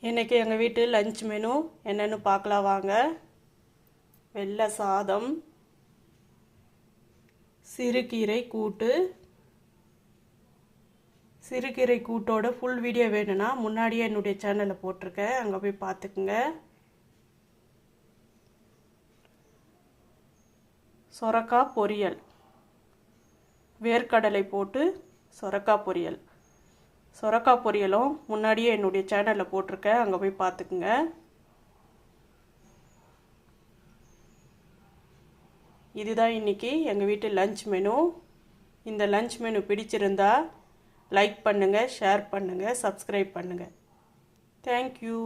இன்றைக்கி எங்கள் வீட்டு லஞ்ச் மெனு என்னென்னு பார்க்கலாம் வாங்க. வெள்ளை சாதம், சிறுகீரை கூட்டு. சிறுகீரை கூட்டோட ஃபுல் வீடியோ வேணும்னா முன்னாடியே என்னுடைய சேனலில் போட்டிருக்கேன், அங்கே போய் பார்த்துக்குங்க. சொரக்காய் பொரியல், வேர்க்கடலை போட்டு சொரக்காய் பொரியல். சொரக்காய் பொரியலும் முன்னாடியே என்னுடைய சேனலில் போட்டிருக்கேன், அங்கே போய் பார்த்துக்குங்க. இதுதான் இன்றைக்கி எங்கள் வீட்டு லஞ்ச் மெனு. இந்த லஞ்ச் மெனு பிடிச்சிருந்தா லைக் பண்ணுங்கள், ஷேர் பண்ணுங்கள், சப்ஸ்கிரைப் பண்ணுங்கள். தேங்க்யூ.